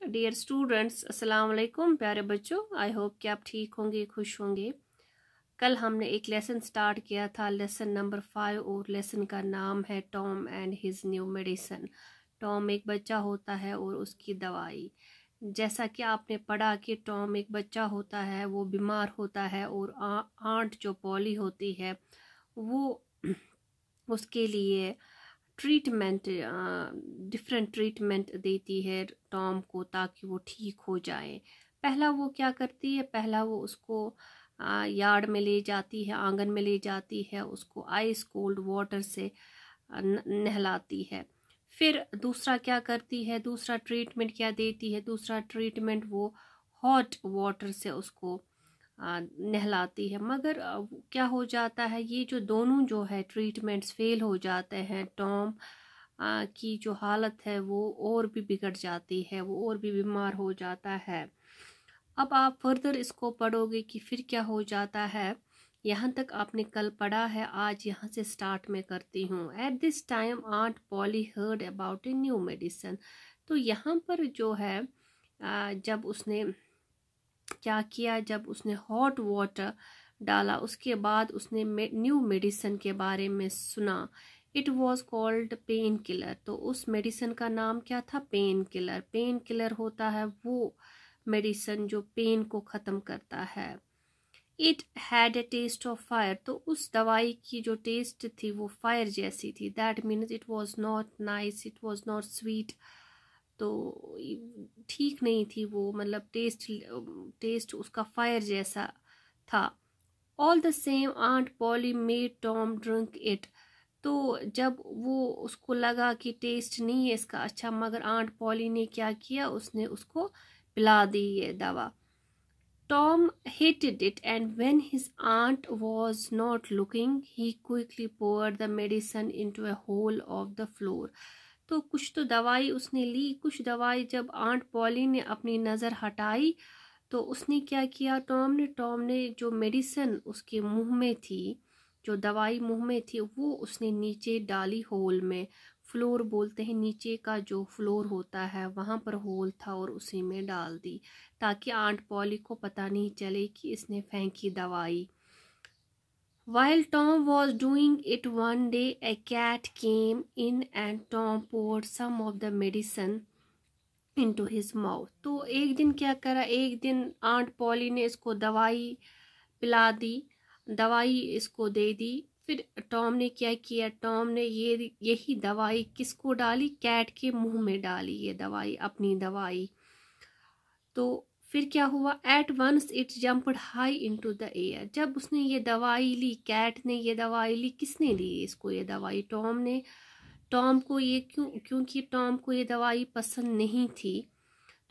Dear students, अस्सलाम वालेकुम प्यारे बच्चों। आई होप कि आप ठीक होंगे, खुश होंगे। कल हमने एक लेसन स्टार्ट किया था, लेसन नंबर 5, और लेसन का नाम है Tom and his new medicine. Tom एक बच्चा होता है और उसकी दवाई। जैसा कि आपने पढ़ा कि टॉम एक बच्चा होता है, वो बीमार होता है और आंट जो पॉली होती है वो उसके लिए ट्रीटमेंट डिफरेंट ट्रीटमेंट देती है टॉम को, ताकि वो ठीक हो जाए। पहला वो क्या करती है, पहला वो उसको यार्ड में ले जाती है, आंगन में ले जाती है, उसको आइस कोल्ड वाटर से नहलाती है। फिर दूसरा क्या करती है, दूसरा ट्रीटमेंट क्या देती है, दूसरा ट्रीटमेंट वो हॉट वाटर से उसको नहलाती है। मगर क्या हो जाता है, ये जो दोनों जो है ट्रीटमेंट्स फेल हो जाते हैं। टॉम की जो हालत है वो और भी बिगड़ जाती है, वो और भी बीमार हो जाता है। अब आप फर्दर इसको पढ़ोगे कि फिर क्या हो जाता है। यहाँ तक आपने कल पढ़ा है, आज यहाँ से स्टार्ट में करती हूँ। At this time aunt Polly heard about a new medicine. तो यहाँ पर जो है जब उसने क्या किया, जब उसने हॉट वाटर डाला, उसके बाद उसने न्यू मेडिसिन के बारे में सुना। It was called pain killer. तो उस मेडिसिन का नाम क्या था, पेन किलर। पेन किलर होता है वो मेडिसिन जो पेन को ख़त्म करता है। It had a taste of fire. तो उस दवाई की जो टेस्ट थी वो फायर जैसी थी। That means it was not nice, it was not sweet. तो ठीक नहीं थी वो, मतलब टेस्ट उसका फायर जैसा था। All the same aunt Polly made Tom drink it. तो जब वो उसको लगा कि टेस्ट नहीं है इसका अच्छा, मगर आंट पॉली ने क्या किया, उसने उसको पिला दी ये दवा। Tom hated it, and when his aunt was not looking, he quickly poured the medicine into a hole of the floor. तो कुछ तो दवाई उसने ली, कुछ दवाई जब आंट पॉली ने अपनी नज़र हटाई तो उसने क्या किया, टॉम ने जो मेडिसिन उसके मुंह में थी, जो दवाई मुंह में थी, वो उसने नीचे डाली होल में। फ्लोर बोलते हैं, नीचे का जो फ्लोर होता है वहाँ पर होल था और उसी में डाल दी, ताकि आंट पॉली को पता नहीं चले कि इसने फेंकी दवाई। While Tom was doing it one day, a cat came in and Tom poured some of the medicine into his mouth. तो एक दिन क्या करा, एक दिन आंट पॉली ने इसको दवाई पिला दी, दवाई इसको दे दी। फिर टॉम ने क्या किया, टॉम ने यही दवाई किसको डाली, कैट के मुंह में डाली ये दवाई, अपनी दवाई। तो फिर क्या हुआ, at once it jumped high into the air. जब उसने ये दवाई ली, कैट ने ये दवाई ली, किसने ली इसको ये दवाई, टॉम ने। टॉम को ये क्योंकि टॉम को ये दवाई पसंद नहीं थी।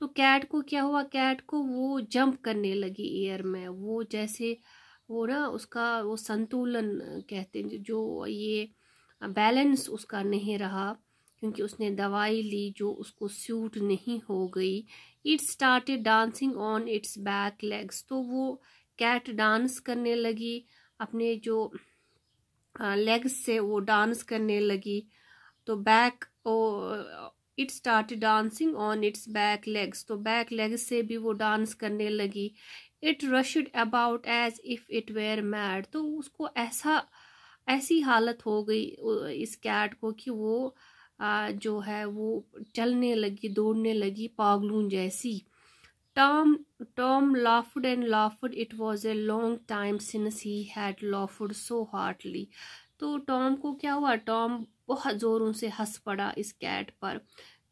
तो कैट को क्या हुआ, कैट को वो जंप करने लगी एयर में। वो जैसे वो ना उसका वो संतुलन कहते हैं, जो ये बैलेंस उसका नहीं रहा, क्योंकि उसने दवाई ली जो उसको सूट नहीं हो गई। It started dancing on its back legs. तो वो कैट डांस करने लगी, अपने जो लेग्स से वो डांस करने लगी। तो back it started dancing on its back legs. तो बैक लेग्स से भी वो डांस करने लगी। It rushed about as if it were mad. तो उसको ऐसी हालत हो गई इस कैट को कि वो जो है वो चलने लगी, दौड़ने लगी पागलों जैसी। Tom laughed and laughed. It was a long time since he had laughed so heartily. तो टॉम को क्या हुआ, टॉम बहुत ज़ोरों से हंस पड़ा इस कैट पर।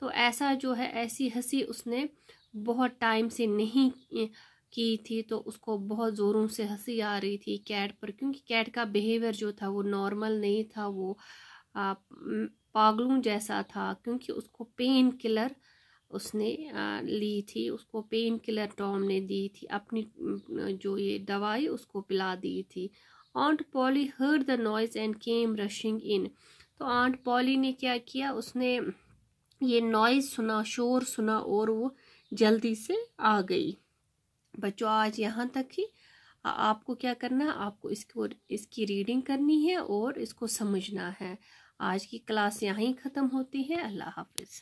तो ऐसा जो है, ऐसी हंसी उसने बहुत टाइम से नहीं की थी, तो उसको बहुत ज़ोरों से हंसी आ रही थी कैट पर, क्योंकि कैट का बिहेवियर जो था वो नॉर्मल नहीं था, वो पागलों जैसा था, क्योंकि उसको पेन किलर उसने ली थी, उसको पेन किलर टॉम ने दी थी, अपनी जो ये दवाई उसको पिला दी थी। Aunt Polly heard the noise and came rushing in. तो आंट पॉली ने क्या किया, उसने ये नॉइज सुना, शोर सुना, और वो जल्दी से आ गई। बच्चों आज यहाँ तक ही। आपको क्या करना है, आपको इसकी रीडिंग करनी है और इसको समझना है। आज की क्लास यहाँ ही ख़त्म होती है। अल्लाह हाफिज़।